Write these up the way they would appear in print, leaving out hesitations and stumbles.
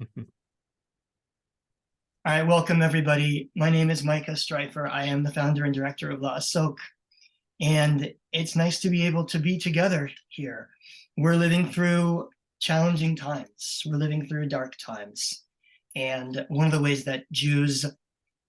All right, welcome everybody. My name is Micah Streifer. I am the founder and director of La Asok, and it's nice to be able to be together here. We're living through challenging times. We're living through dark times. And one of the ways that Jews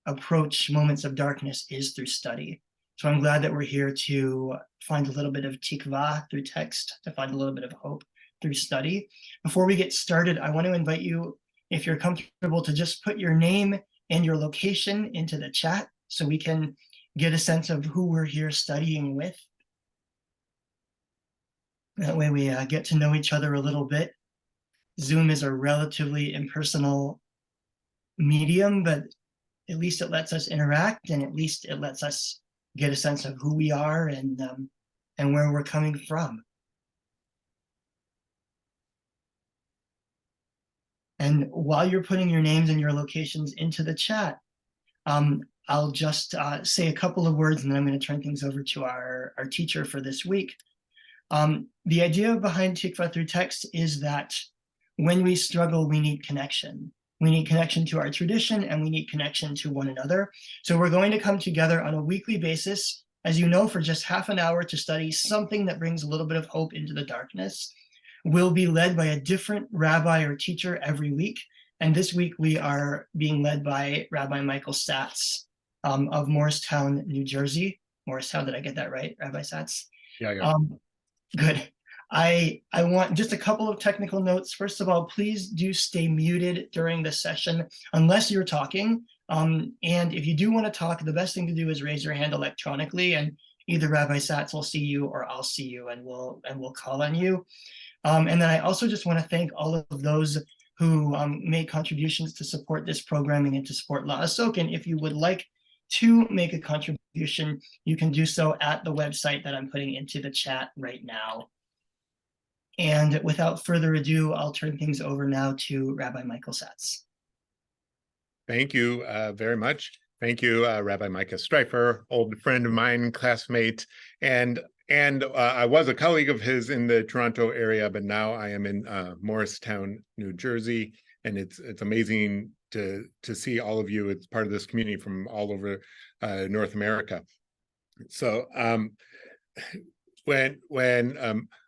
approach moments of darkness is through study. So I'm glad that we're here to find a little bit of tikvah through text, to find a little bit of hope through study. Before we get started, I want to invite you, if you're comfortable, to just put your name and your location into the chat so we can get a sense of who we're here studying with. That way we get to know each other a little bit. Zoom is a relatively impersonal medium, but at least it lets us interact, and at least it lets us get a sense of who we are and where we're coming from. And while you're putting your names and your locations into the chat, I'll just say a couple of words, and then I'm going to turn things over to our teacher for this week. The idea behind Tikvah through text is that when we struggle, we need connection. We need connection to our tradition, and we need connection to one another. So we're going to come together on a weekly basis, as you know, for just half an hour to study something that brings a little bit of hope into the darkness. We'll be led by a different rabbi or teacher every week. And this week we are being led by Rabbi Michael Satz of Morristown, New Jersey. Morristown, did I get that right, Rabbi Satz? Yeah. Good. I want just a couple of technical notes. First of all, please do stay muted during the session unless you're talking. And if you do want to talk, the best thing to do is raise your hand electronically, and either Rabbi Satz will see you or I'll see you, and we'll call on you. And then I also just want to thank all of those who made contributions to support this programming and to support La Asok. And if you would like to make a contribution, you can do so at the website that I'm putting into the chat right now. And without further ado, I'll turn things over now to Rabbi Michael Satz. Thank you very much. Thank you, Rabbi Micah Streifer, old friend of mine, classmate, and I was a colleague of his in the Toronto area, but now I am in Morristown, New Jersey, and it's amazing to see all of you. It's part of this community from all over North America. So when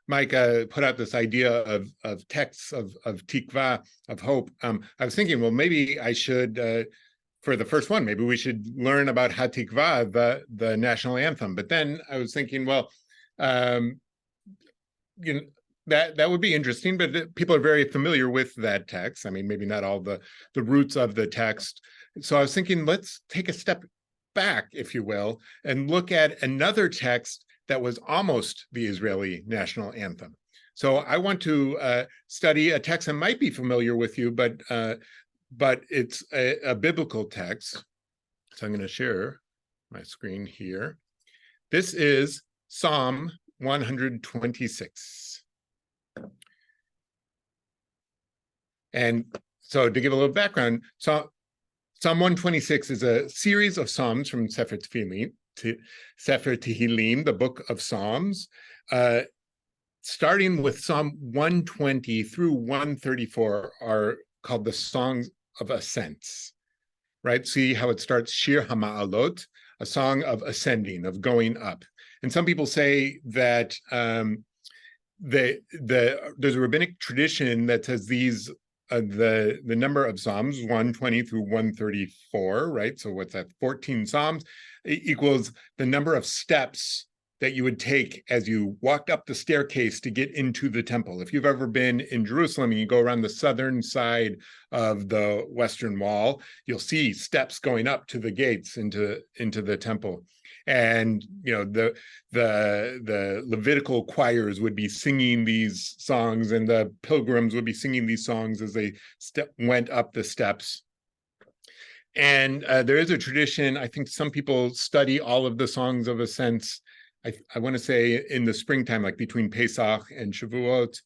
Micah put out this idea of texts of tikvah, of hope, I was thinking, well, maybe I should, for the first one, maybe we should learn about HaTikvah, the national anthem. But then I was thinking, well, you know, that would be interesting, but people are very familiar with that text. I mean, maybe not all the roots of the text. So I was thinking, let's take a step back, if you will, and look at another text that was almost the Israeli national anthem. So I want to study a text that might be familiar with you, but it's a biblical text. So I'm going to share my screen here. This is Psalm 126. And so to give a little background, Psalm 126 is a series of psalms from Sefer Tehillim, the book of Psalms, starting with Psalm 120 through 134 are called the Songs of Ascents, right? See how it starts, Shir HaMa'alot, a song of ascending, of going up. And some people say that there's a rabbinic tradition that says these, the number of Psalms, 120 through 134, right? So what's that, 14 Psalms, equals the number of steps that you would take as you walked up the staircase to get into the temple. If you've ever been in Jerusalem and you go around the southern side of the Western Wall, you'll see steps going up to the gates into the temple. And you know, the Levitical choirs would be singing these songs, and the pilgrims would be singing these songs as they went up the steps. And there is a tradition, I think some people study all of the songs of ascents, I want to say in the springtime, like between Pesach and Shavuot.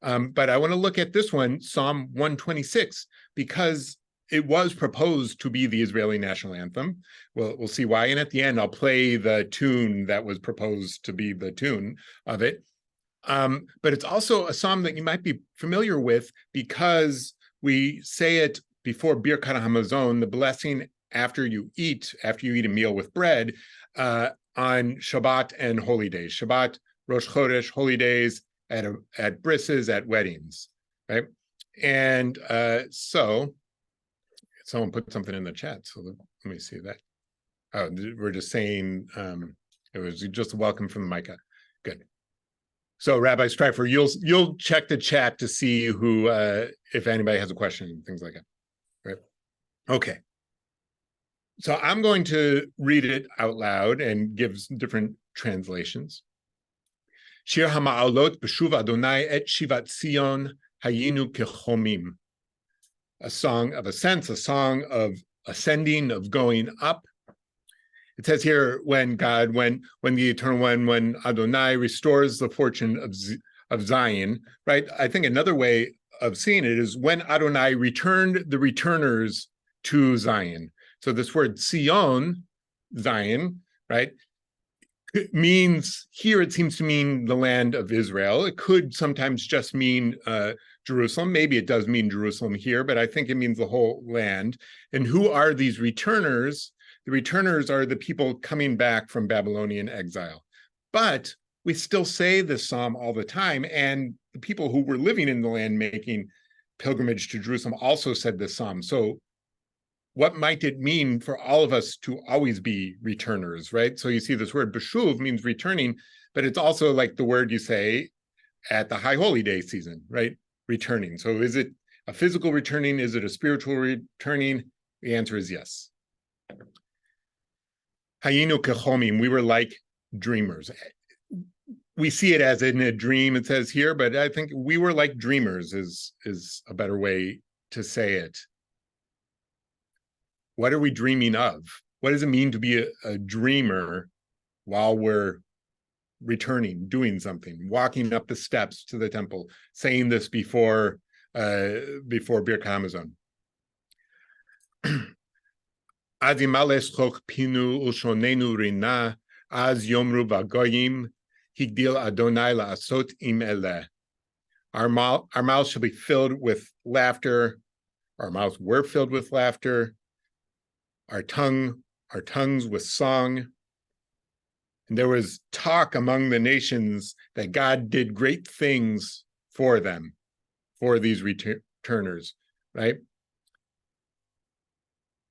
But I want to look at this one, Psalm 126, because it was proposed to be the Israeli national anthem. We'll see why. And at the end, I'll play the tune that was proposed to be the tune of it. But it's also a psalm that you might be familiar with because we say it before Birkat Hamazon, the blessing after you eat a meal with bread, on Shabbat and holy days. Shabbat, Rosh Chodesh, holy days, at brises, at weddings, right? And so someone put something in the chat, so let me see that. Oh, we're just saying it was just a welcome from the Micah. Good. So Rabbi Stryfer, you'll check the chat to see who, if anybody has a question and things like that, right? Okay. So I'm going to read it out loud and give different translations. Shir HaMa'alot b'shuv Adonai et shivat Zion hayinu kechomim. A song of ascents, a song of ascending, of going up. It says here, when God, when the Eternal One, when Adonai restores the fortune of Zion, right? I think another way of seeing it is when Adonai returned the returners to Zion. So this word Sion, Zion, right, it means, here it seems to mean the land of Israel. It could sometimes just mean Jerusalem. Maybe it does mean Jerusalem here, but I think it means the whole land. And who are these returners? The returners are the people coming back from Babylonian exile. But we still say this psalm all the time, and the people who were living in the land making pilgrimage to Jerusalem also said this psalm. So what might it mean for all of us to always be returners, right? So you see this word beshuv means returning, but it's also like the word you say at the High Holy Day season, right? Returning. So is it a physical returning? Is it a spiritual returning? The answer is yes. Hayinu kechomim, we were like dreamers. We see it as in a dream, it says here, but I think we were like dreamers is a better way to say it. What are we dreaming of? What does it mean to be a dreamer while we're returning, doing something, walking up the steps to the temple, saying this before Birkat Hamazon? Az imales chok pinu ushonenu rina, az yomru vagoyim, higdil Adonai la'asot im eleh. Our mouths shall be filled with laughter. Our mouths were filled with laughter. Our tongues with song. And there was talk among the nations that God did great things for them, for these returners, right?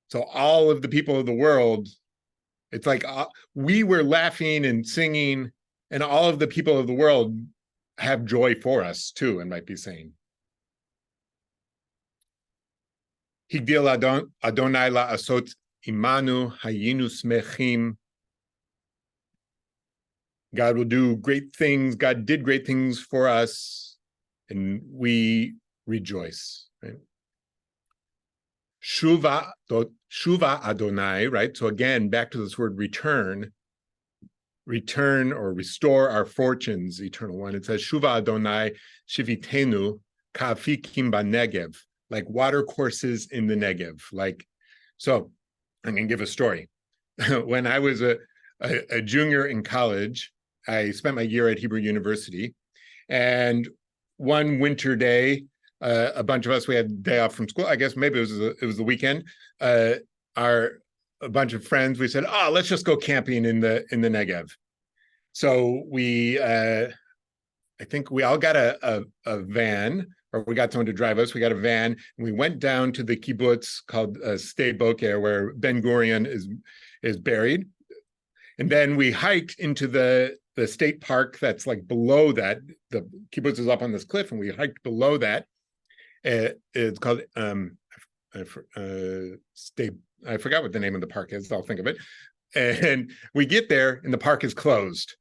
So all of the people of the world, it's like we were laughing and singing, and all of the people of the world have joy for us too, I might be saying. Higdil Adonai la'asot imanu hayinu smechim. God will do great things. God did great things for us, and we rejoice, right? Shuva Adonai, right? So again, back to this word return or restore our fortunes, Eternal One. It says, Shuva Adonai shivitenu ka'afikim ba'negev, like water courses in the Negev. Like, so I'm going to give a story. When I was a junior in college, I spent my year at Hebrew University, and one winter day, a bunch of us, we had a day off from school. I guess maybe it was the weekend. A bunch of friends, we said, "Oh, let's just go camping in the Negev." So I think we all got a van, or we got someone to drive us. We got a van, and we went down to the kibbutz called Sde Boker, where Ben Gurion is buried, and then we hiked into the state park that's like below that. The kibbutz is up on this cliff, and we hiked below that. It's called I forgot what the name of the park is. I'll think of it. And we get there, and the park is closed.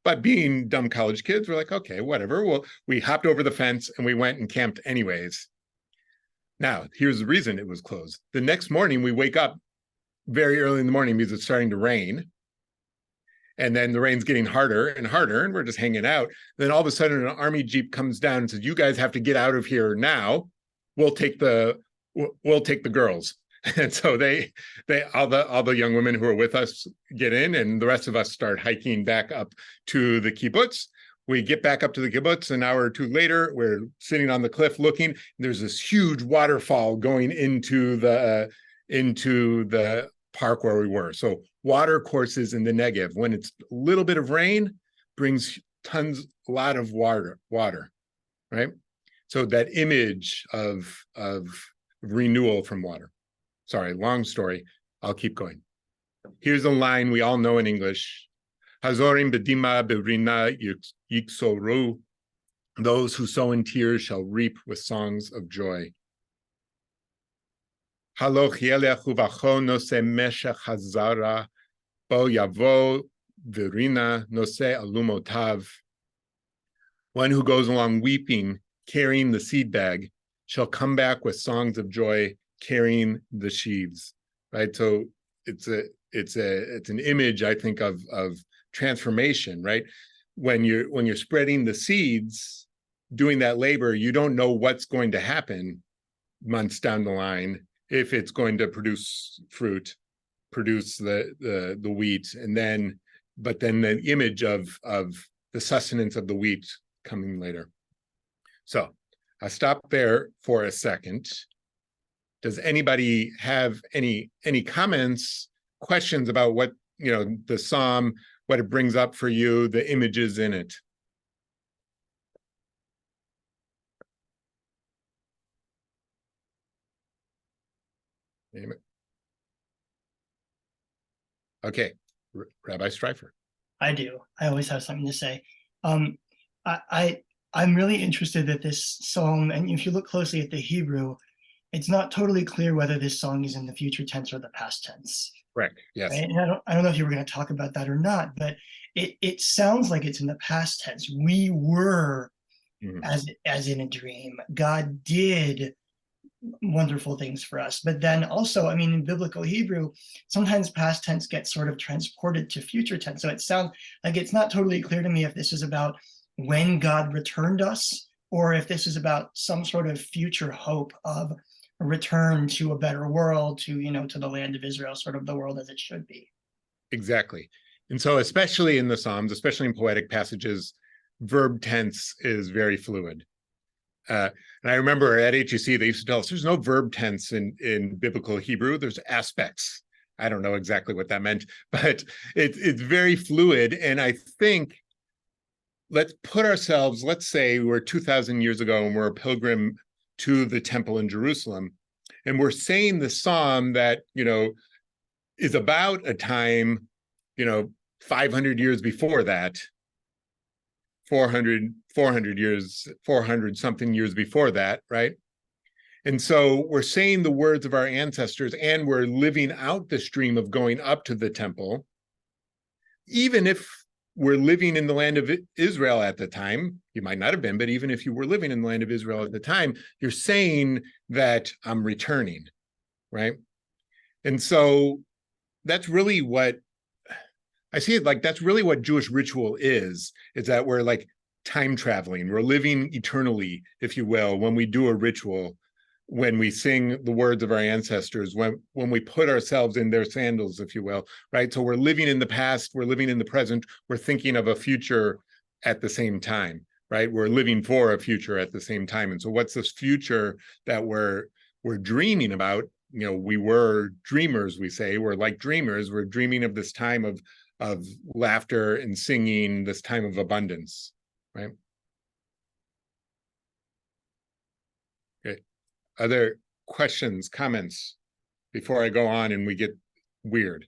But being dumb college kids, we're like, okay, whatever. Well, we hopped over the fence and we went and camped anyways. Now, here's the reason it was closed. The next morning, we wake up very early in the morning because it's starting to rain. And then the rain's getting harder and harder, and we're just hanging out. Then all of a sudden, an army jeep comes down and says, "You guys have to get out of here now. We'll take the girls." And so they all the young women who are with us get in, and the rest of us start hiking back up to the kibbutz. we get back up to the kibbutz an hour or two later. We're sitting on the cliff looking. There's this huge waterfall going into the park where we were. So water courses in the Negev, when it's a little bit of rain, brings a lot of water, right? So that image of renewal from water. Sorry, long story. I'll keep going. Here's a line we all know in English. Hazorim bedima berina yiksoru. Those who sow in tears shall reap with songs of joy. Haloch yelech uvacho nose meshach hazara bo yavo verina nose alumotav. One who goes along weeping, carrying the seed bag, shall come back with songs of joy, carrying the sheaves. Right. So it's an image, I think, of transformation. Right. When you're spreading the seeds, doing that labor, you don't know what's going to happen months down the line, if it's going to produce fruit, produce the wheat, but then the image of the sustenance of the wheat coming later. So I'll stop there for a second. Does anybody have any comments, questions about what, the psalm, what it brings up for you, the images in it? Okay, Rabbi Streifer. I do. I always have something to say. I'm really interested that this song, and if you look closely at the Hebrew, it's not totally clear whether this song is in the future tense or the past tense. Correct. Yes. Right? And I don't know if you were going to talk about that or not, but it sounds like it's in the past tense. We were as in a dream. God did wonderful things for us. But then also, I mean, in biblical Hebrew, sometimes past tense gets sort of transported to future tense. So it sounds like it's not totally clear to me if this is about when God returned us, or if this is about some sort of future hope of a return to a better world, to the land of Israel, sort of the world as it should be. Exactly. And so especially in the Psalms, especially in poetic passages, verb tense is very fluid. And I remember at HEC, they used to tell us there's no verb tense in biblical Hebrew. There's aspects. I don't know exactly what that meant, but it's very fluid. And I think, let's say we're 2,000 years ago and we're a pilgrim to the temple in Jerusalem. And we're saying the psalm that, is about a time, 500 years before that, 400 something years before that, right? And so we're saying the words of our ancestors, and we're living out this dream of going up to the temple. Even if we're living in the land of Israel at the time, you might not have been, but even if you were living in the land of Israel at the time, you're saying that I'm returning, right? And so that's really what I see it like. That's really what Jewish ritual is that we're like time traveling. We're living eternally, if you will, when we do a ritual, when we sing the words of our ancestors, when we put ourselves in their sandals, if you will, right? So we're living in the past, we're living in the present, we're thinking of a future at the same time, right? We're living for a future at the same time. And so what's this future that we're dreaming about? We were dreamers, we say. We're like dreamers. We're dreaming of this time of laughter and singing, this time of abundance, right? Okay. Other questions, comments before I go on and we get weird?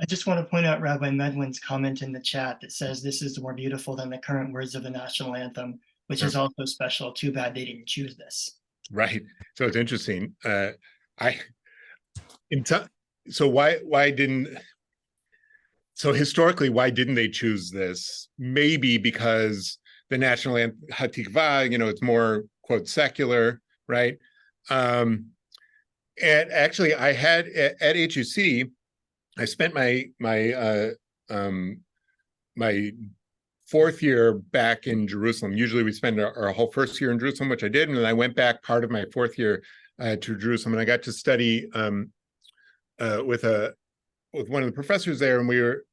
I just want to point out Rabbi Medwin's comment in the chat that says this is more beautiful than the current words of the national anthem, which is also special. Too bad they didn't choose this. Right. So it's interesting. Historically, why didn't they choose this? Maybe because the national anthem, Tikvah, it's more, quote, secular, right? And actually, I had at HEC, I spent my fourth year back in Jerusalem. Usually we spend our whole first year in Jerusalem, which I did, and then I went back part of my fourth year to Jerusalem, and I got to study with one of the professors there, and we were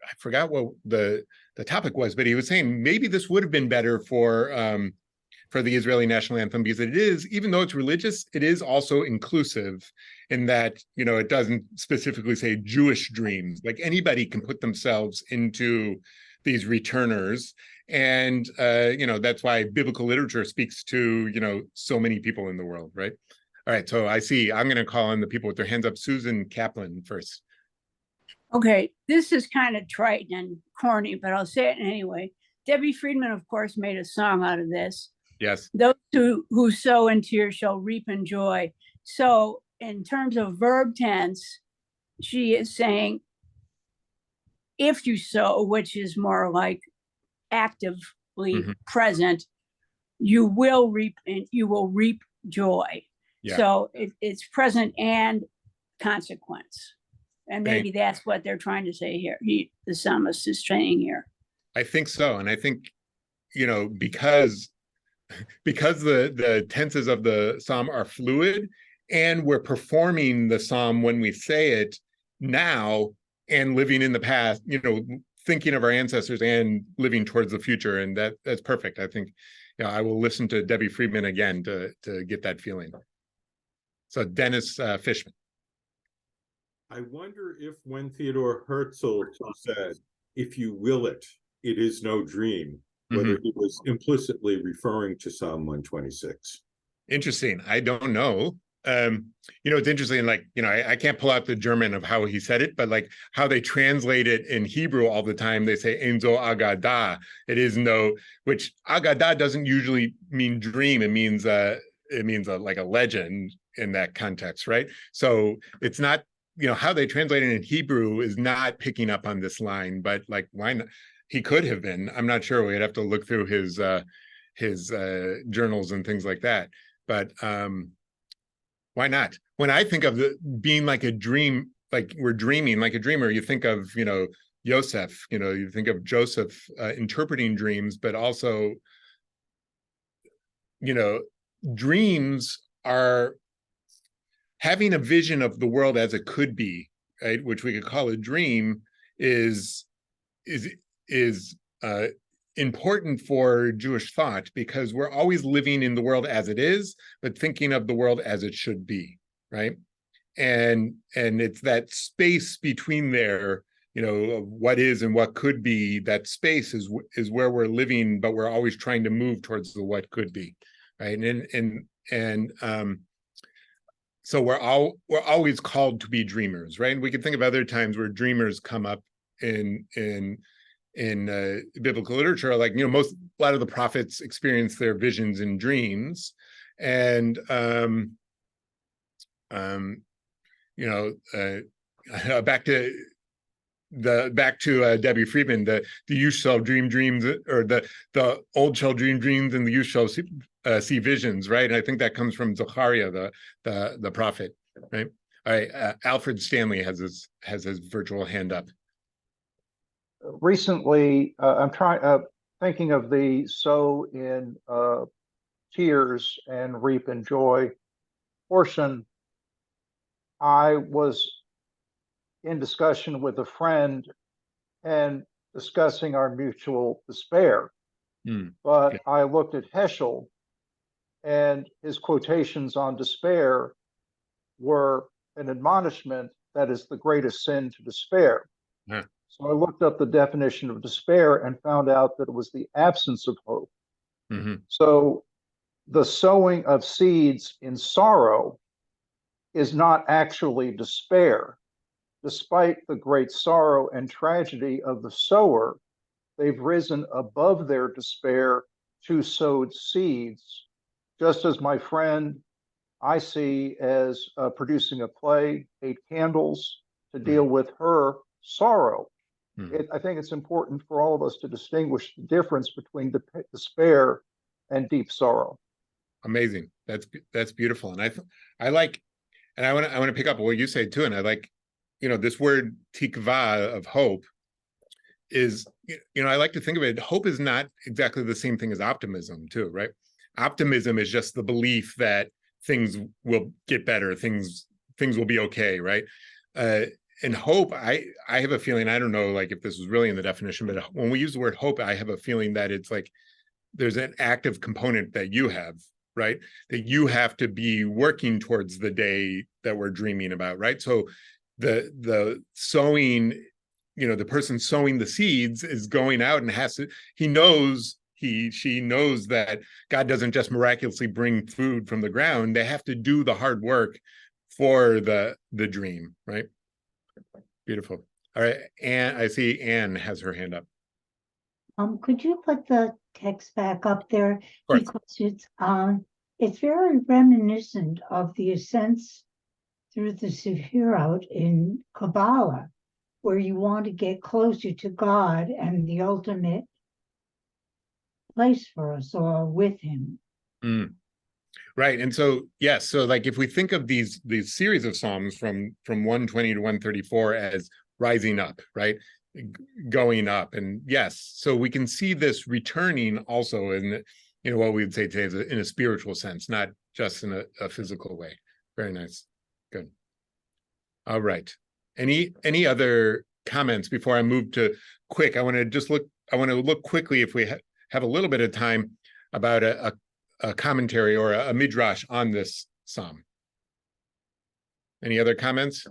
I forgot what the topic was, but he was saying maybe this would have been better for the Israeli national anthem, because it is, even though it's religious, it is also inclusive in that, it doesn't specifically say Jewish dreams. Like anybody can put themselves into these returners. And, that's why biblical literature speaks to, so many people in the world, right? All right, so I see, I'm going to call on the people with their hands up. Susan Kaplan first. Okay, this is kind of trite and corny, but I'll say it anyway. Debbie Friedman, of course, made a song out of this. Yes. Those who sow in tears shall reap in joy. So in terms of verb tense, she is saying, if you sow, which is more like actively present, you will reap joy. Yeah. So it's present and consequence. And maybe that's what they're trying to say here. The psalmist is saying here. I think so. And I think, because the tenses of the psalm are fluid, and we're performing the psalm when we say it now and living in the past, thinking of our ancestors and living towards the future. And that's perfect. I think, I will listen to Debbie Friedman again to get that feeling. So Dennis Fishman. I wonder if when Theodore Herzl said, if you will it, it is no dream, whether he was implicitly referring to Psalm 126. Interesting. I don't know. It's interesting, I can't pull out the German of how he said it, but like how they translate it in Hebrew all the time, they say Enzo Agada. It is no, which Agada doesn't usually mean dream. It means like a legend in that context, right? So it's not, how they translate it in Hebrew is not picking up on this line, but like, why not? He could have been. I'm not sure. We'd have to look through his journals and things like that. But why not? When I think of being like a dream, like we're dreaming like a dreamer, you think of, Yosef, you think of Joseph interpreting dreams, but also, dreams are having a vision of the world as it could be, right? Which we could call a dream is important for Jewish thought, because we're always living in the world as it is, but thinking of the world as it should be, right? And it's that space between there, of what is and what could be. That space is where we're living, but we're always trying to move towards the what could be, right? So we're always called to be dreamers, right? And we can think of other times where dreamers come up in biblical literature, like a lot of the prophets experience their visions in dreams, and back to Debbie Friedman, the youth shall dream dreams, or the old shall dream dreams, and the youth shall see visions, right? And I think that comes from Zechariah, the prophet, right? All right, Alfred Stanley has his virtual hand up. Recently, I'm thinking of the sow in tears and reap in joy portion. I was in discussion with a friend and discussing our mutual despair. But I looked at Heschel, and his quotations on despair were an admonishment that is the greatest sin to despair. Yeah. So I looked up the definition of despair and found out that it was the absence of hope. So the sowing of seeds in sorrow is not actually despair. Despite the great sorrow and tragedy of the sower, they've risen above their despair to sow seeds, just as my friend I see as producing a play, 8 Candles, to deal with her sorrow. I think it's important for all of us to distinguish the difference between despair and deep sorrow. Amazing. That's beautiful. And I like, and I want to pick up what you say too. And I like, this word tikvah of hope is, I like to think of it. Hope is not exactly the same thing as optimism too, right? Optimism is just the belief that things will get better, things will be okay, right? hope, I have a feeling, I don't know, like if this was really in the definition, but when we use the word hope, I have a feeling that it's like there's an active component that you have, right? That you have to be working towards the day that we're dreaming about, right? So the sowing, the person sowing the seeds is going out and she knows that God doesn't just miraculously bring food from the ground. They have to do the hard work for the dream, right? Beautiful. All right, Anne, I see Anne has her hand up. Could you put the text back up there? Of Because it's very reminiscent of the ascents through the Sephirot in Kabbalah, where you want to get closer to God and the ultimate place for us all with him. Right. And so, yes, so like if we think of these series of Psalms from 120 to 134 as rising up, right? Going up. And yes, so we can see this returning also in what we would say today is in a spiritual sense, not just in a physical way. Very nice. Good. All right. Any other comments before I move to quick? I want to look quickly if we have a little bit of time about a commentary or a midrash on this psalm. Any other comments?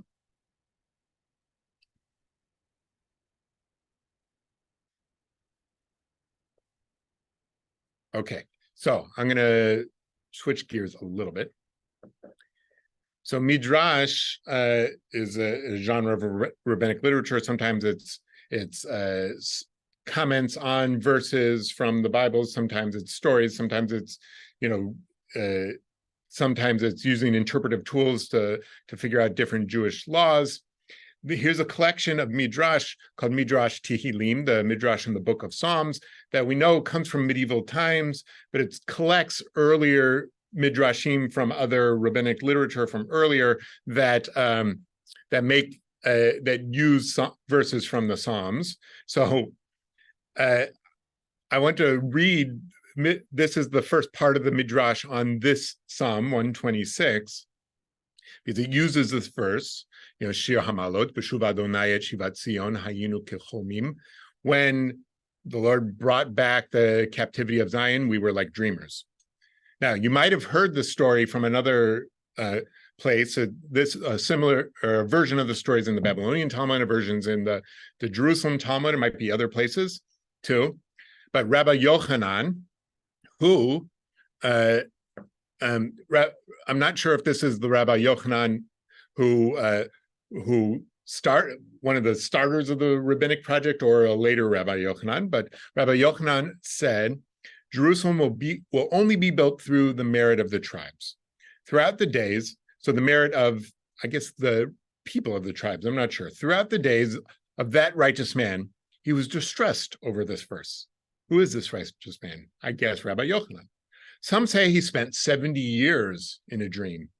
Okay, so I'm going to switch gears a little bit. So midrash is a genre of rabbinic literature. Sometimes it's comments on verses from the Bible. Sometimes it's stories. Sometimes it's sometimes it's using interpretive tools to figure out different Jewish laws. Here's a collection of midrash called Midrash Tehillim, the midrash in the Book of Psalms that we know comes from medieval times, but it collects earlier midrashim from other rabbinic literature from earlier that use verses from the Psalms. So I want to read. This is the first part of the midrash on this Psalm 126, because it uses this verse. Shir Hamalot, B'shuv Adonai et Shivat Zion, Hayinu Kechomim. When the Lord brought back the captivity of Zion, we were like dreamers. Now, you might have heard the story from another place. A similar version of the stories in the Babylonian Talmud, versions in the Jerusalem Talmud. It might be other places too. But Rabbi Yochanan, who I'm not sure if this is the Rabbi Yochanan who one of the starters of the rabbinic project or a later Rabbi Yochanan, but Rabbi Yochanan said, Jerusalem will only be built through the merit of the tribes. Throughout the days, so the merit of, I guess, the people of the tribes, I'm not sure. Throughout the days of that righteous man, he was distressed over this verse. Who is this righteous man? I guess Rabbi Yochanan. Some say he spent 70 years in a dream.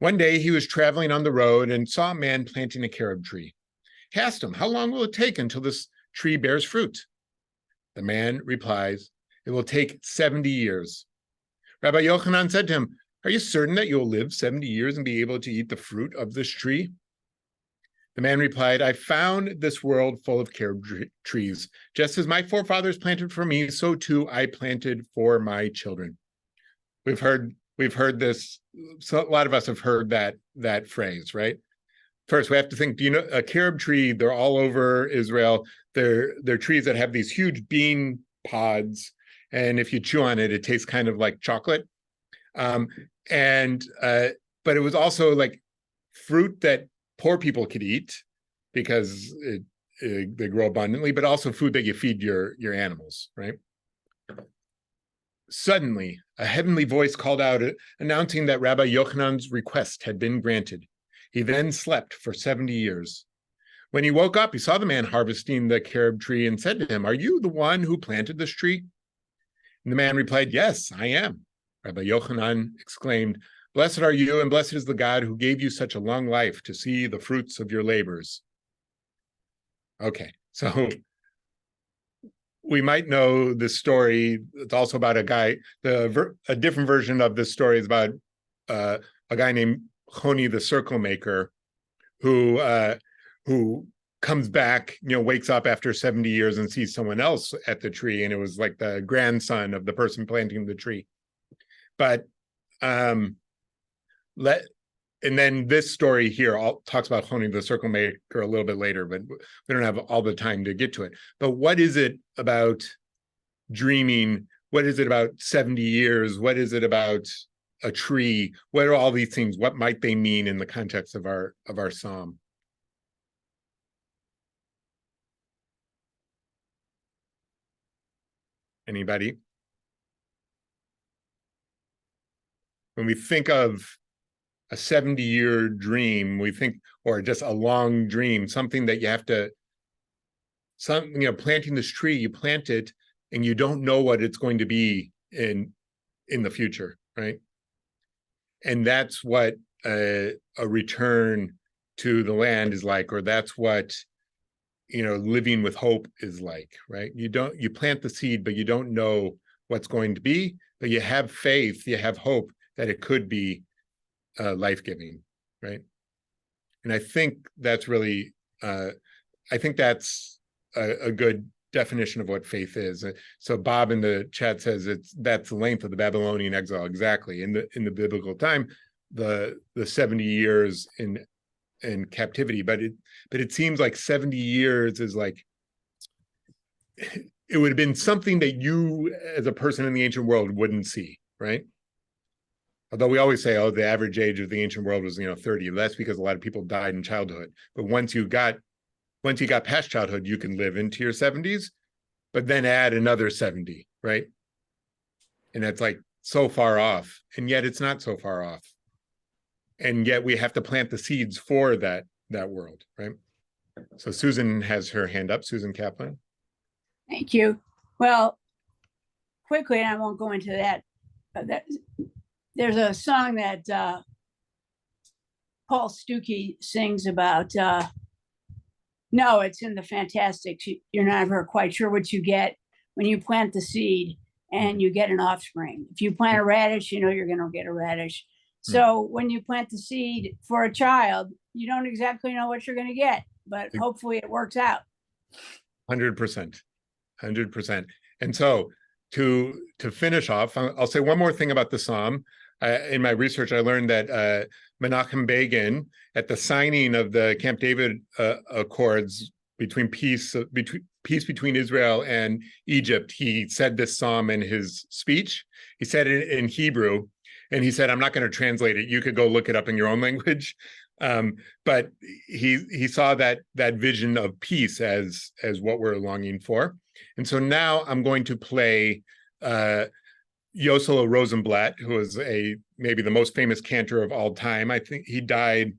One day he was traveling on the road and saw a man planting a carob tree. He asked him, how long will it take until this tree bears fruit? The man replies, it will take 70 years. Rabbi Yochanan said to him, are you certain that you will live 70 years and be able to eat the fruit of this tree? The man replied, I found this world full of carob trees. Just as my forefathers planted for me, so too I planted for my children. We've heard this. So a lot of us have heard that phrase, right? First, we have to think, a carob tree, they're all over Israel. They're trees that have these huge bean pods. And if you chew on it, it tastes kind of like chocolate. But it was also like fruit that poor people could eat because they grow abundantly, but also food that you feed your animals, right? Suddenly, a heavenly voice called out, announcing that Rabbi Yochanan's request had been granted. He then slept for 70 years. When he woke up, he saw the man harvesting the carob tree and said to him, are you the one who planted this tree? And the man replied, yes, I am. Rabbi Yochanan exclaimed, blessed are you, and blessed is the God who gave you such a long life to see the fruits of your labors. Okay, so we might know this story. It's also about a guy. A different version of this story is about a guy named Choni the circle maker, who comes back, wakes up after 70 years and sees someone else at the tree, and it was like the grandson of the person planting the tree. But and then this story here talks about honing the circle maker a little bit later, but we don't have all the time to get to it. But what is it about dreaming? What is it about 70 years? What is it about a tree? What are all these things? What might they mean in the context of our psalm? Anybody? When we think of a 70-year dream, we think, or just a long dream, something that you have to, planting this tree, you plant it and you don't know what it's going to be in the future, right? And that's what a return to the land is like, or that's what, living with hope is like, right? You plant the seed, but you don't know what's going to be, but you have faith, you have hope that it could be life-giving, right? And I think that's really, I think that's a good definition of what faith is. So Bob in the chat says that's the length of the Babylonian exile. Exactly. In the biblical time, the 70 years in captivity, but it seems like 70 years is like, it would have been something that you as a person in the ancient world wouldn't see, right? Although we always say, the average age of the ancient world was, 30. That's because a lot of people died in childhood. But once you got past childhood, you can live into your 70s, but then add another 70, right? And that's like so far off. And yet it's not so far off. And yet we have to plant the seeds for that world, right? So Susan has her hand up, Susan Kaplan. Thank you. Well, quickly, and I won't go into that. There's a song that Paul Stuckey sings about. No, it's in the Fantastics. You're never quite sure what you get when you plant the seed and you get an offspring. If you plant a radish, you're going to get a radish. So when you plant the seed for a child, you don't exactly know what you're going to get, but hopefully it works out. 100%. And so to finish off, I'll say one more thing about the psalm. In my research, I learned that Menachem Begin, at the signing of the Camp David Accords peace between Israel and Egypt, he said this psalm in his speech. He said it in Hebrew, and he said, "I'm not going to translate it. You could go look it up in your own language." But he saw that vision of peace as what we're longing for. And so now I'm going to play Yossele Rosenblatt, who is maybe the most famous cantor of all time. I think he died,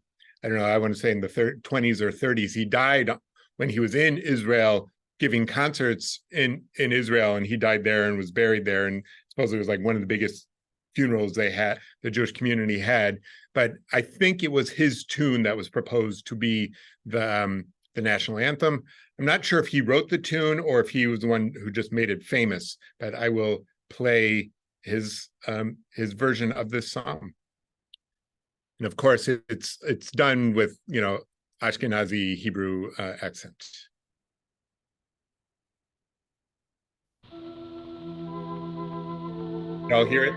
I don't know, I want to say in the 20s or 30s. He died when he was in Israel giving concerts in Israel, and he died there and was buried there. And supposedly it was like one of the biggest funerals the Jewish community had. But I think it was his tune that was proposed to be the national anthem. I'm not sure if he wrote the tune or if he was the one who just made it famous, but I will play his version of this psalm. And of course, it's done with Ashkenazi Hebrew accent. Y'all hear it?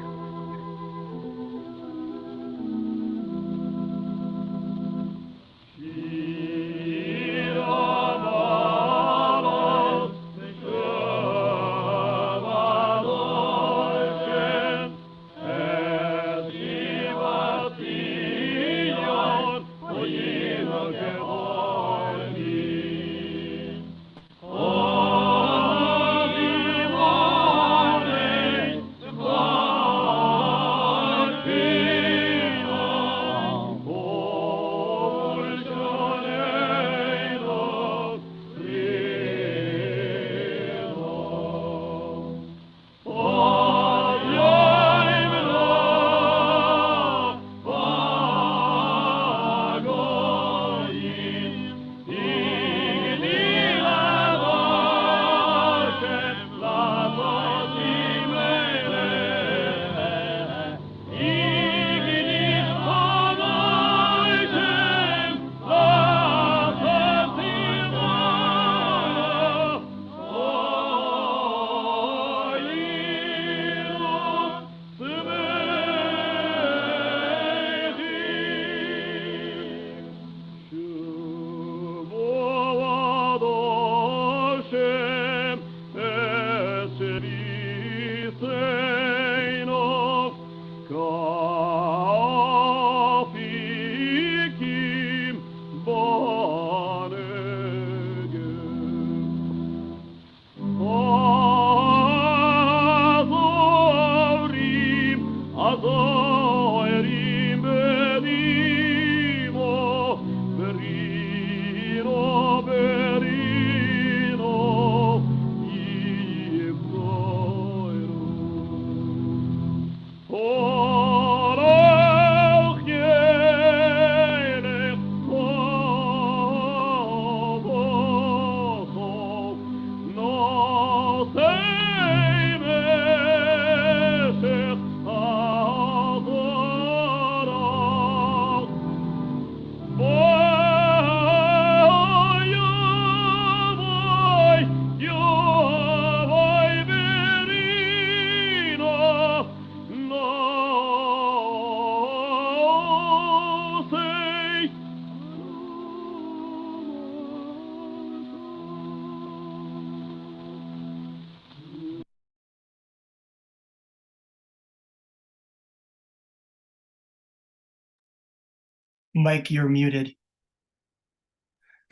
Mike, you're muted.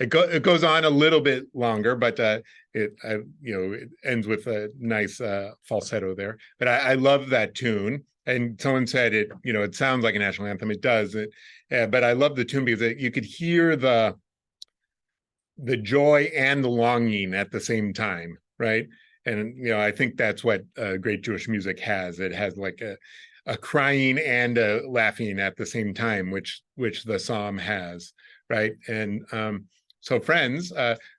It goes on a little bit longer, but it ends with a nice falsetto there. But I love that tune. And someone said it sounds like a national anthem. It does. But I love the tune because you could hear the joy and the longing at the same time, right? And I think that's what great Jewish music has. It has like a crying and a laughing at the same time, which the psalm has, right? And so, friends,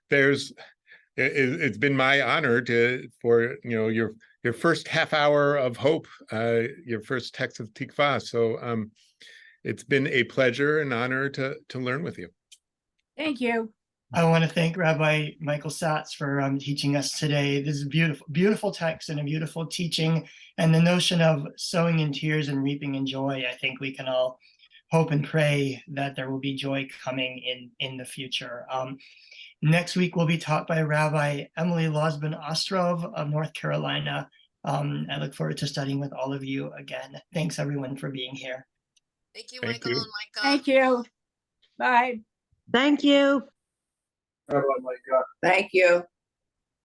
it's been my honor for your first half hour of hope, your first text of Tikvah. So it's been a pleasure and honor to learn with you. Thank you. I want to thank Rabbi Michael Satz for teaching us today. This is beautiful, beautiful text and a beautiful teaching. And the notion of sowing in tears and reaping in joy, I think we can all hope and pray that there will be joy coming in the future. Next week, we'll be taught by Rabbi Emily Losbin Ostrov of North Carolina. I look forward to studying with all of you again. Thanks, everyone, for being here. Thank you, Thank Michael you. and Micah. Thank you. Bye. Thank you. Rabbi Micah. Thank you.